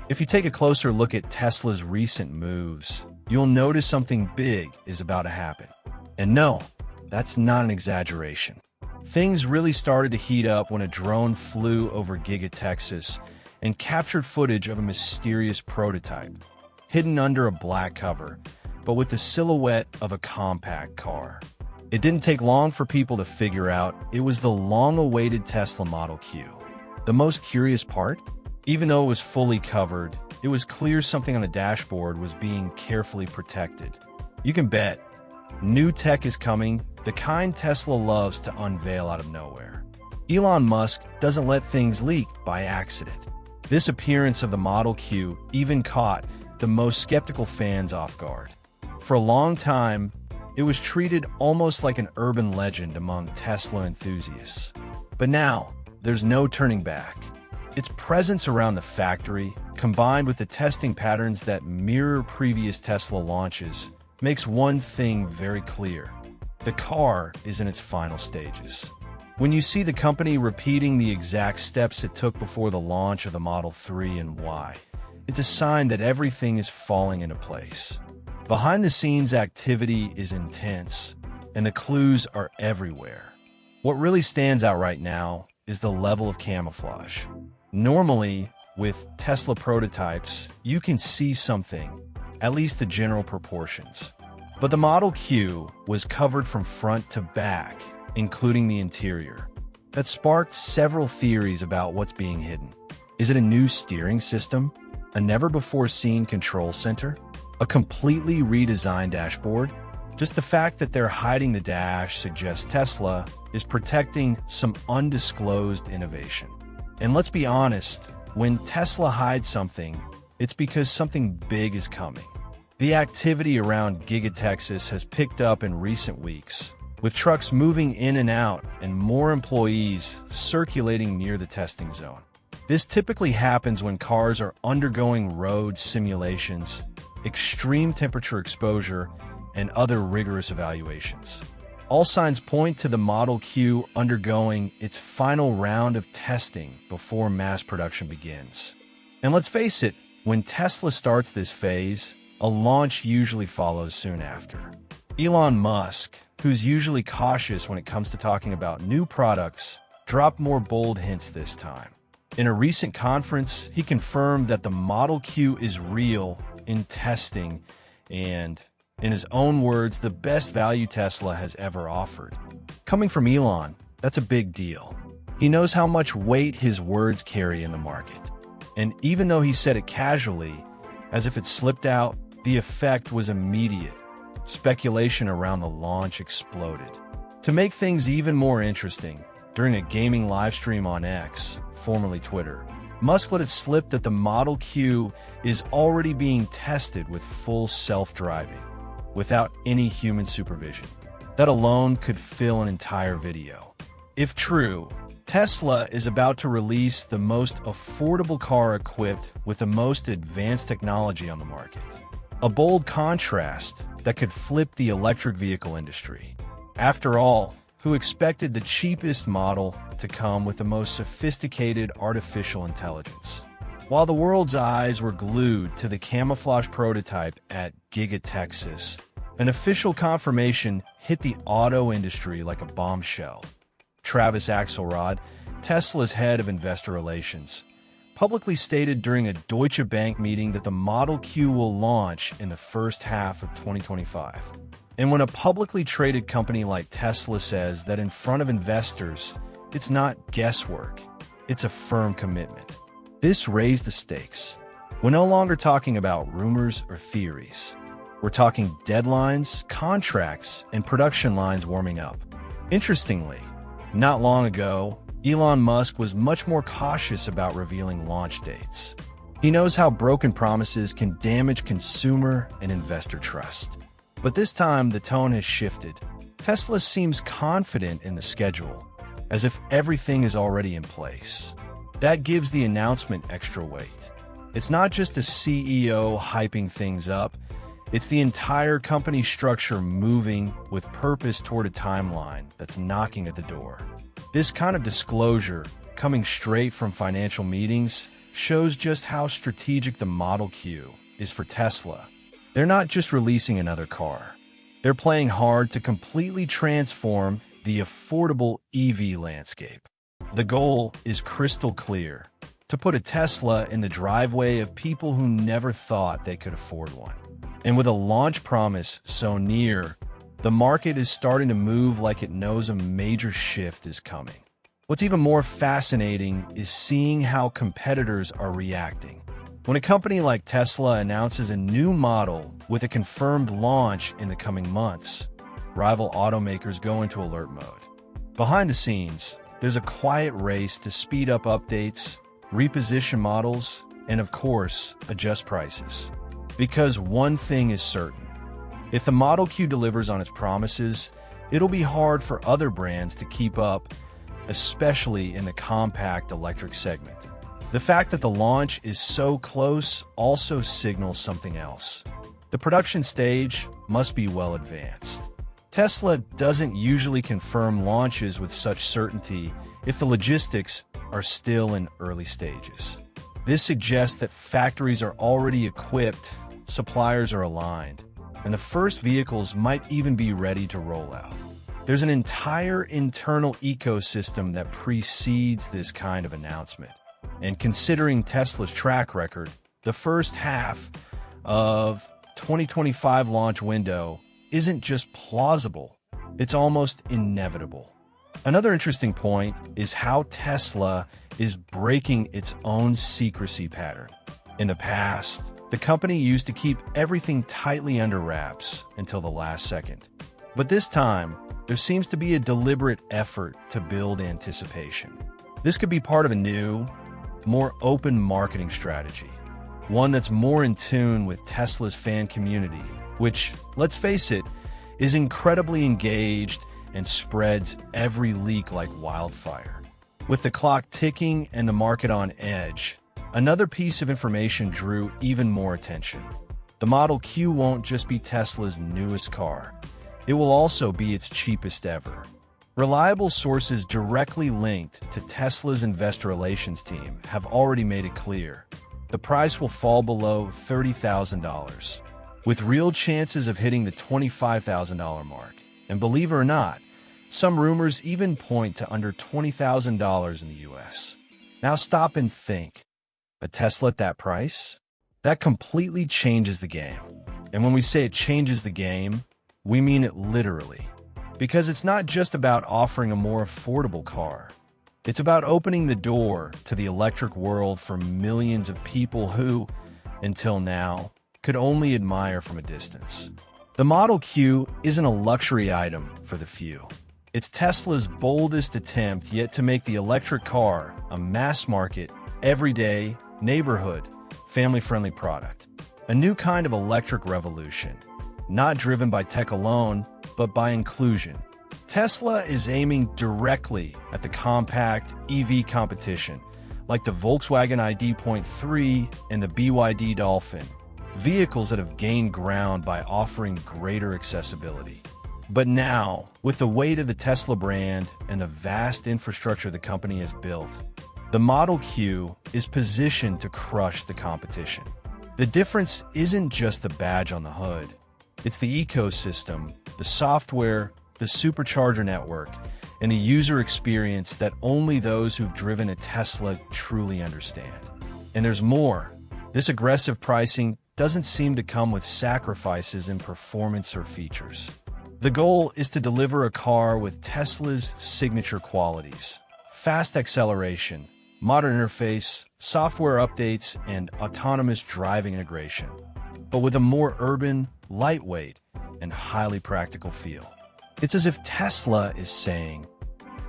If you take a closer look at Tesla's recent moves, you'll notice something big is about to happen. And no, that's not an exaggeration. Things really started to heat up when a drone flew over Texas and captured footage of a mysterious prototype, hidden under a black cover, but with the silhouette of a compact car. It didn't take long for people to figure out it was the long-awaited Tesla Model Q. The most curious part? Even though it was fully covered, it was clear something on the dashboard was being carefully protected. You can bet, new tech is coming, the kind Tesla loves to unveil out of nowhere. Elon Musk doesn't let things leak by accident. This appearance of the Model Q even caught the most skeptical fans off guard. For a long time, it was treated almost like an urban legend among Tesla enthusiasts. But now, there's no turning back. Its presence around the factory, combined with the testing patterns that mirror previous Tesla launches, makes one thing very clear. The car is in its final stages. When you see the company repeating the exact steps it took before the launch of the Model 3 and Y, it's a sign that everything is falling into place. Behind-the-scenes activity is intense, and the clues are everywhere. What really stands out right now is the level of camouflage. Normally, with Tesla prototypes, you can see something, at least the general proportions. But the Model Q was covered from front to back, including the interior. That sparked several theories about what's being hidden. Is it a new steering system? A never-before-seen control center? A completely redesigned dashboard? Just the fact that they're hiding the dash suggests Tesla is protecting some undisclosed innovation. And let's be honest, when Tesla hides something, it's because something big is coming. The activity around Texas has picked up in recent weeks, with trucks moving in and out and more employees circulating near the testing zone. This typically happens when cars are undergoing road simulations, extreme temperature exposure, and other rigorous evaluations. All signs point to the Model Q undergoing its final round of testing before mass production begins. And let's face it, when Tesla starts this phase, a launch usually follows soon after. Elon Musk, who's usually cautious when it comes to talking about new products, dropped more bold hints this time. In a recent conference, he confirmed that the Model Q is real, in testing, and, in his own words, the best value Tesla has ever offered. Coming from Elon, that's a big deal. He knows how much weight his words carry in the market. And even though he said it casually, as if it slipped out, the effect was immediate. Speculation around the launch exploded. To make things even more interesting, during a gaming livestream on X, formerly Twitter, Musk let it slip that the Model Q is already being tested with full self-driving, without any human supervision. That alone could fill an entire video. If true, Tesla is about to release the most affordable car equipped with the most advanced technology on the market. A bold contrast that could flip the electric vehicle industry. After all, who expected the cheapest model to come with the most sophisticated artificial intelligence? While the world's eyes were glued to the camouflage prototype at Texas, an official confirmation hit the auto industry like a bombshell. Travis Axelrod, Tesla's head of investor relations, publicly stated during a Deutsche Bank meeting that the Model Q will launch in the first half of 2025. And when a publicly traded company like Tesla says that in front of investors, it's not guesswork, it's a firm commitment. This raised the stakes. We're no longer talking about rumors or theories. We're talking deadlines, contracts, and production lines warming up. Interestingly, not long ago, Elon Musk was much more cautious about revealing launch dates. He knows how broken promises can damage consumer and investor trust. But this time, the tone has shifted. Tesla seems confident in the schedule, as if everything is already in place. That gives the announcement extra weight. It's not just a CEO hyping things up, it's the entire company structure moving with purpose toward a timeline that's knocking at the door. This kind of disclosure, coming straight from financial meetings, shows just how strategic the Model Q is for Tesla. They're not just releasing another car. They're playing hard to completely transform the affordable EV landscape. The goal is crystal clear: to put a Tesla in the driveway of people who never thought they could afford one. And with a launch promise so near, the market is starting to move like it knows a major shift is coming. What's even more fascinating is seeing how competitors are reacting. When a company like Tesla announces a new model with a confirmed launch in the coming months, rival automakers go into alert mode. Behind the scenes, there's a quiet race to speed up updates, reposition models, and of course, adjust prices. Because one thing is certain: if the Model Q delivers on its promises, it'll be hard for other brands to keep up, especially in the compact electric segment. The fact that the launch is so close also signals something else. The production stage must be well advanced. Tesla doesn't usually confirm launches with such certainty if the logistics are still in early stages. This suggests that factories are already equipped, suppliers are aligned, and the first vehicles might even be ready to roll out. There's an entire internal ecosystem that precedes this kind of announcement. And considering Tesla's track record, the first half of 2025 launch window isn't just plausible, it's almost inevitable. Another interesting point is how Tesla is breaking its own secrecy pattern. In the past, the company used to keep everything tightly under wraps until the last second. But this time, there seems to be a deliberate effort to build anticipation. This could be part of a new, more open marketing strategy, one that's more in tune with Tesla's fan community, which, let's face it, is incredibly engaged and spreads every leak like wildfire. With the clock ticking and the market on edge, another piece of information drew even more attention. The Model Q won't just be Tesla's newest car. It will also be its cheapest ever. Reliable sources directly linked to Tesla's investor relations team have already made it clear the price will fall below $30,000, with real chances of hitting the $25,000 mark. And believe it or not, some rumors even point to under $20,000 in the US. Now stop and think. A Tesla at that price? That completely changes the game. And when we say it changes the game, we mean it literally. Because it's not just about offering a more affordable car. It's about opening the door to the electric world for millions of people who, until now, could only admire from a distance. The Model Q isn't a luxury item for the few. It's Tesla's boldest attempt yet to make the electric car a mass-market, everyday, neighborhood, family-friendly product. A new kind of electric revolution, not driven by tech alone, but by inclusion. Tesla is aiming directly at the compact EV competition, like the Volkswagen ID.3 and the BYD Dolphin, vehicles that have gained ground by offering greater accessibility. But now, with the weight of the Tesla brand and the vast infrastructure the company has built, the Model Q is positioned to crush the competition. The difference isn't just the badge on the hood. It's the ecosystem, the software, the supercharger network, and the user experience that only those who've driven a Tesla truly understand. And there's more. This aggressive pricing doesn't seem to come with sacrifices in performance or features. The goal is to deliver a car with Tesla's signature qualities: fast acceleration, modern interface, software updates, and autonomous driving integration, but with a more urban, lightweight, and highly practical feel. It's as if Tesla is saying,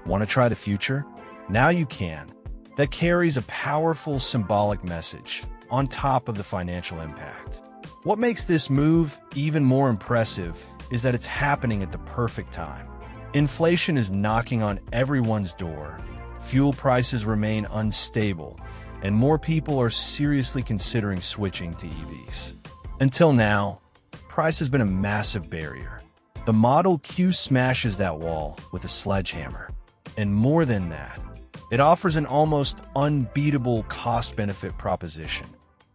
"Want to try the future? Now you can." That carries a powerful symbolic message on top of the financial impact. What makes this move even more impressive is that it's happening at the perfect time. Inflation is knocking on everyone's door, fuel prices remain unstable, and more people are seriously considering switching to EVs. Until now, price has been a massive barrier. The Model Q smashes that wall with a sledgehammer. And more than that, It offers an almost unbeatable cost-benefit proposition.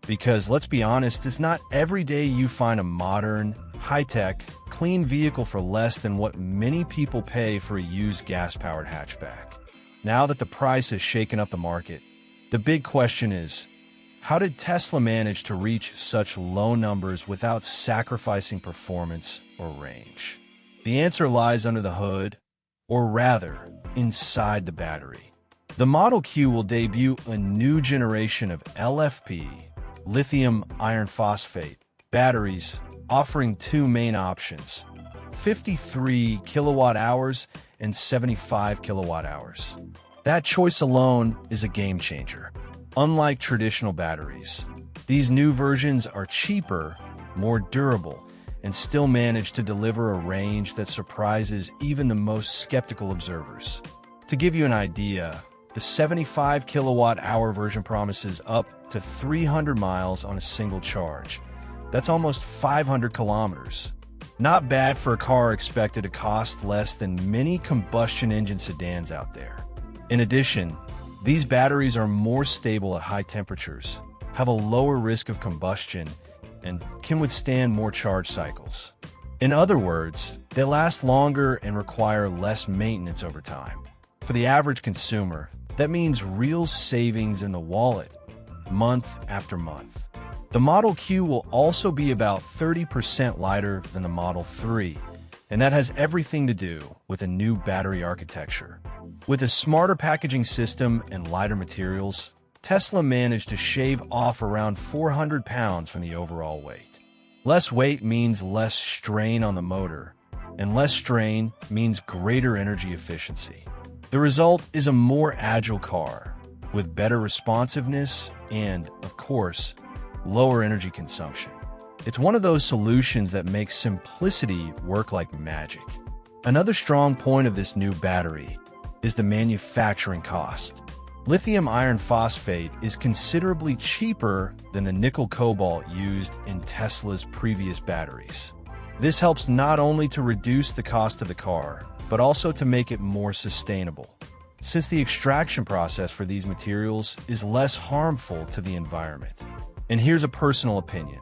Because, let's be honest, it's not every day you find a modern, high-tech, clean vehicle for less than what many people pay for a used gas-powered hatchback. Now that the price has shaken up the market, the big question is, how did Tesla manage to reach such low numbers without sacrificing performance or range? The answer lies under the hood, or rather, inside the battery. The Model Q will debut a new generation of LFP, lithium iron phosphate, batteries, offering two main options, 53 kilowatt-hours and 75 kilowatt-hours. That choice alone is a game changer. Unlike traditional batteries, these new versions are cheaper, more durable, and still manage to deliver a range that surprises even the most skeptical observers. To give you an idea, the 75 kilowatt-hour version promises up to 300 miles on a single charge. That's almost 500 kilometers. Not bad for a car expected to cost less than many combustion engine sedans out there. In addition, these batteries are more stable at high temperatures, have a lower risk of combustion, and can withstand more charge cycles. In other words, they last longer and require less maintenance over time. For the average consumer, that means real savings in the wallet, month after month. The Model Q will also be about 30% lighter than the Model 3, and that has everything to do with a new battery architecture. With a smarter packaging system and lighter materials, Tesla managed to shave off around 400 pounds from the overall weight. Less weight means less strain on the motor, and less strain means greater energy efficiency. The result is a more agile car, with better responsiveness and, of course, lower energy consumption. It's one of those solutions that makes simplicity work like magic. Another strong point of this new battery is the manufacturing cost. Lithium iron phosphate is considerably cheaper than the nickel cobalt used in Tesla's previous batteries. This helps not only to reduce the cost of the car, but also to make it more sustainable, since the extraction process for these materials is less harmful to the environment. And here's a personal opinion.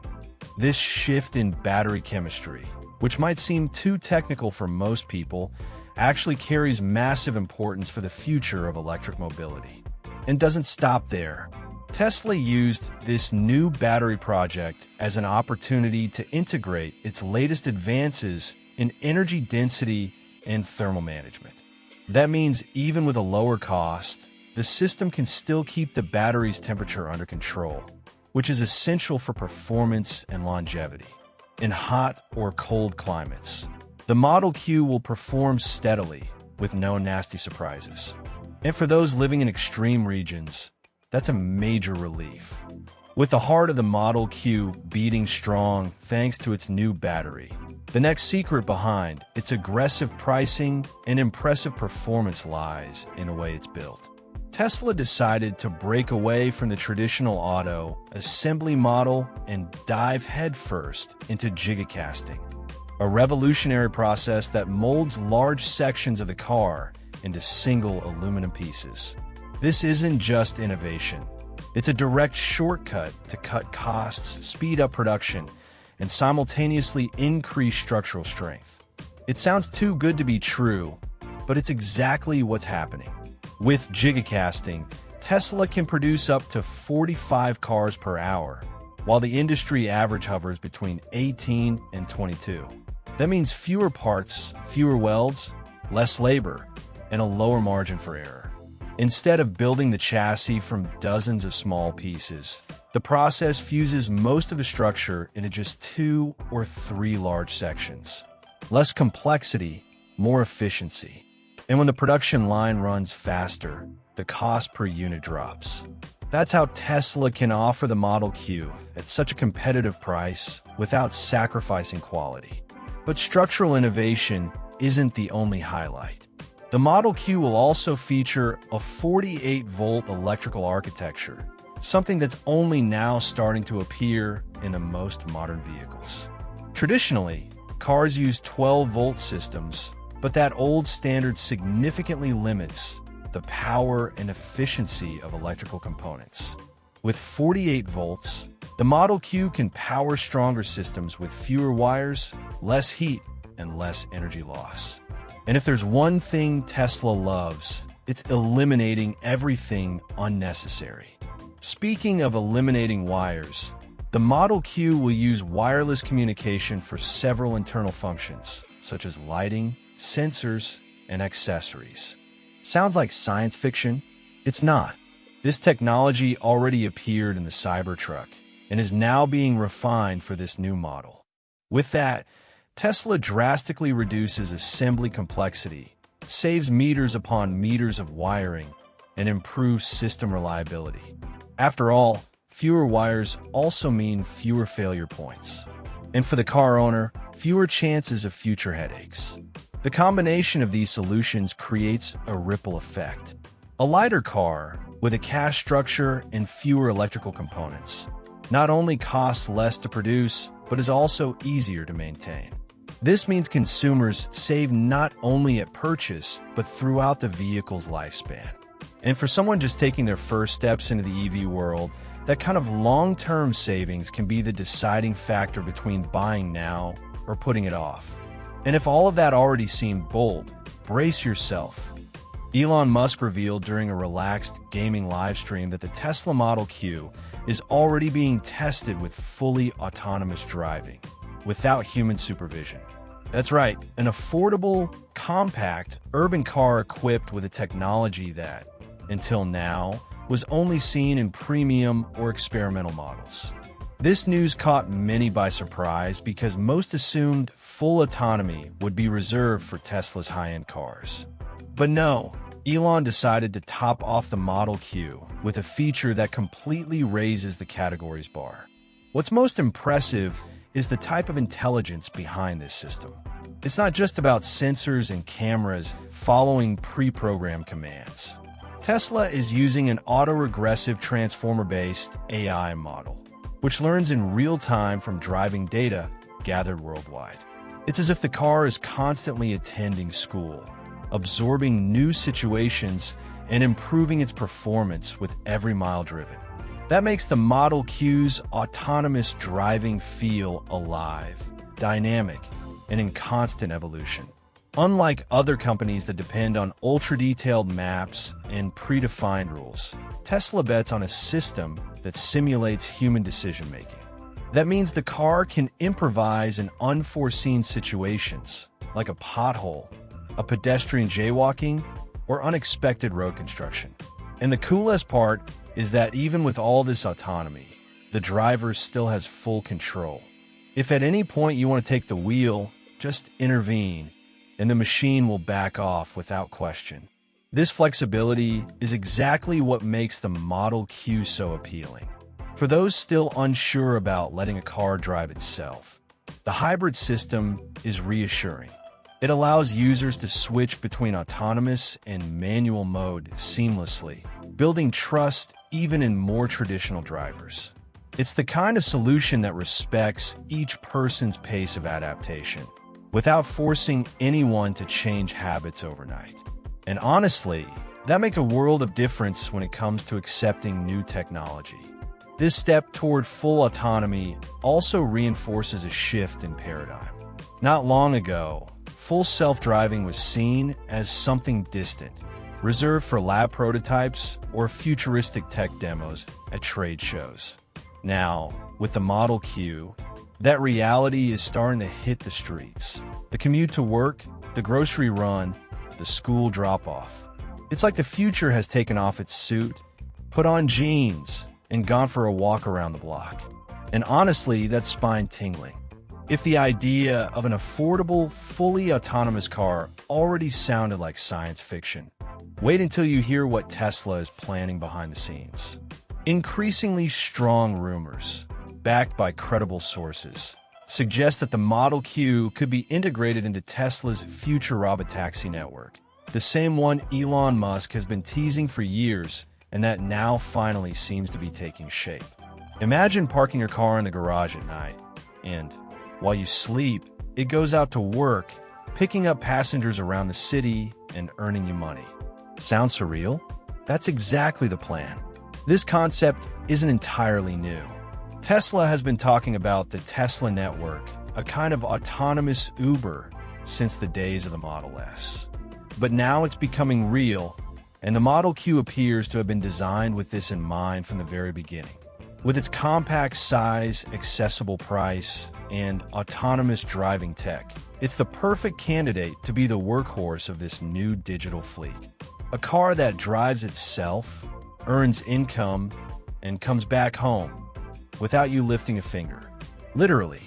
This shift in battery chemistry, which might seem too technical for most people, actually carries massive importance for the future of electric mobility. And doesn't stop there. Tesla used this new battery project as an opportunity to integrate its latest advances in energy density and thermal management. That means even with a lower cost, the system can still keep the battery's temperature under control, which is essential for performance and longevity. In hot or cold climates, the Model Q will perform steadily with no nasty surprises. And for those living in extreme regions, that's a major relief. With the heart of the Model Q beating strong thanks to its new battery, the next secret behind its aggressive pricing and impressive performance lies in the way it's built. Tesla decided to break away from the traditional auto assembly model and dive headfirst into gigacasting, a revolutionary process that molds large sections of the car into single aluminum pieces. This isn't just innovation. It's a direct shortcut to cut costs, speed up production, and simultaneously increase structural strength. It sounds too good to be true, but it's exactly what's happening. With gigacasting, Tesla can produce up to 45 cars per hour, while the industry average hovers between 18 and 22. That means fewer parts, fewer welds, less labor, and a lower margin for error. Instead of building the chassis from dozens of small pieces, the process fuses most of the structure into just 2 or 3 large sections. Less complexity, more efficiency. And when the production line runs faster, the cost per unit drops. That's how Tesla can offer the Model Q at such a competitive price without sacrificing quality. But structural innovation isn't the only highlight. The Model Q will also feature a 48-volt electrical architecture, something that's only now starting to appear in the most modern vehicles. Traditionally, cars use 12-volt systems, but that old standard significantly limits the power and efficiency of electrical components. With 48 volts, the Model Q can power stronger systems with fewer wires, less heat, and less energy loss. And if there's one thing Tesla loves, it's eliminating everything unnecessary. Speaking of eliminating wires, the Model Q will use wireless communication for several internal functions, such as lighting, sensors, and accessories. Sounds like science fiction? It's not. This technology already appeared in the Cybertruck and is now being refined for this new model. With that, Tesla drastically reduces assembly complexity, saves meters upon meters of wiring, and improves system reliability. After all, fewer wires also mean fewer failure points. And for the car owner, fewer chances of future headaches. The combination of these solutions creates a ripple effect. A lighter car with a cash structure and fewer electrical components not only costs less to produce, but is also easier to maintain. This means consumers save not only at purchase, but throughout the vehicle's lifespan. And for someone just taking their first steps into the EV world, that kind of long-term savings can be the deciding factor between buying now or putting it off. And if all of that already seemed bold, brace yourself. Elon Musk revealed during a relaxed gaming livestream that the Tesla Model Q is already being tested with fully autonomous driving, without human supervision. That's right, an affordable, compact, urban car equipped with a technology that, until now, was only seen in premium or experimental models. This news caught many by surprise because most assumed full autonomy would be reserved for Tesla's high-end cars. But no, Elon decided to top off the Model Q with a feature that completely raises the category's bar. What's most impressive is the type of intelligence behind this system. It's not just about sensors and cameras following pre-programmed commands. Tesla is using an autoregressive transformer-based AI model, which learns in real time from driving data gathered worldwide. It's as if the car is constantly attending school, absorbing new situations and improving its performance with every mile driven. That makes the Model Q's autonomous driving feel alive, dynamic, and in constant evolution. Unlike other companies that depend on ultra-detailed maps and predefined rules, Tesla bets on a system that simulates human decision-making. That means the car can improvise in unforeseen situations, like a pothole, a pedestrian jaywalking, or unexpected road construction. And the coolest part is that even with all this autonomy, the driver still has full control. If at any point you want to take the wheel, just intervene, and the machine will back off without question. This flexibility is exactly what makes the Model Q so appealing. For those still unsure about letting a car drive itself, the hybrid system is reassuring. It allows users to switch between autonomous and manual mode seamlessly, building trust even in more traditional drivers. It's the kind of solution that respects each person's pace of adaptation, without forcing anyone to change habits overnight. And honestly, that makes a world of difference when it comes to accepting new technology. This step toward full autonomy also reinforces a shift in paradigm. Not long ago, full self-driving was seen as something distant, reserved for lab prototypes or futuristic tech demos at trade shows. Now, with the Model Q, that reality is starting to hit the streets. The commute to work, the grocery run, the school drop-off. It's like the future has taken off its suit, put on jeans, and gone for a walk around the block. And honestly, that's spine-tingling. If the idea of an affordable, fully autonomous car already sounded like science fiction, wait until you hear what Tesla is planning behind the scenes. Increasingly strong rumors, backed by credible sources, suggest that the Model Q could be integrated into Tesla's future Robotaxi network, the same one Elon Musk has been teasing for years and that now finally seems to be taking shape. Imagine parking your car in the garage at night, and while you sleep, it goes out to work, picking up passengers around the city and earning you money. Sound surreal? That's exactly the plan. This concept isn't entirely new. Tesla has been talking about the Tesla network, a kind of autonomous Uber, since the days of the Model S. But now it's becoming real, and the Model Q appears to have been designed with this in mind from the very beginning. With its compact size, accessible price, and autonomous driving tech, it's the perfect candidate to be the workhorse of this new digital fleet. A car that drives itself, earns income, and comes back home without you lifting a finger. Literally.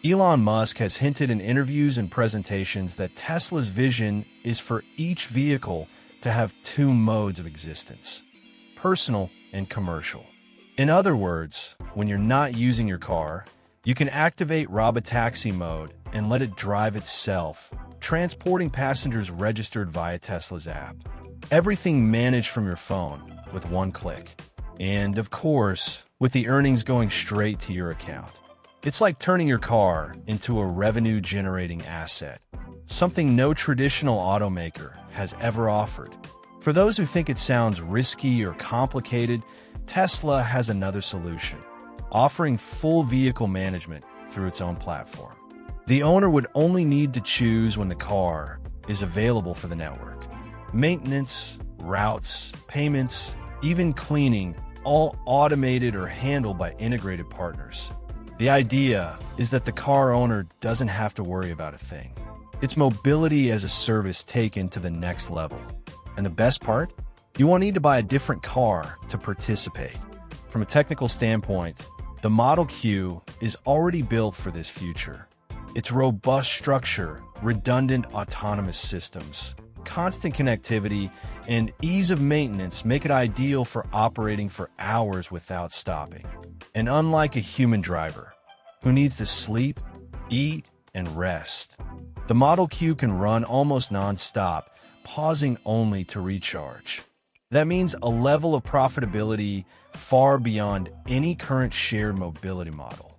Elon Musk has hinted in interviews and presentations that Tesla's vision is for each vehicle to have two modes of existence: personal and commercial. In other words, when you're not using your car, you can activate Robotaxi mode and let it drive itself, transporting passengers registered via Tesla's app. Everything managed from your phone with one click. And, of course, with the earnings going straight to your account. It's like turning your car into a revenue-generating asset, something no traditional automaker has ever offered. For those who think it sounds risky or complicated, Tesla has another solution, offering full vehicle management through its own platform. The owner would only need to choose when the car is available for the network. Maintenance, routes, payments, even cleaning, all automated or handled by integrated partners. The idea is that the car owner doesn't have to worry about a thing. It's mobility as a service taken to the next level. And the best part? You won't need to buy a different car to participate. From a technical standpoint, the Model Q is already built for this future. Its robust structure, redundant autonomous systems, constant connectivity, and ease of maintenance make it ideal for operating for hours without stopping. And unlike a human driver, who needs to sleep, eat, and rest, the Model Q can run almost non-stop, pausing only to recharge. That means a level of profitability far beyond any current shared mobility model.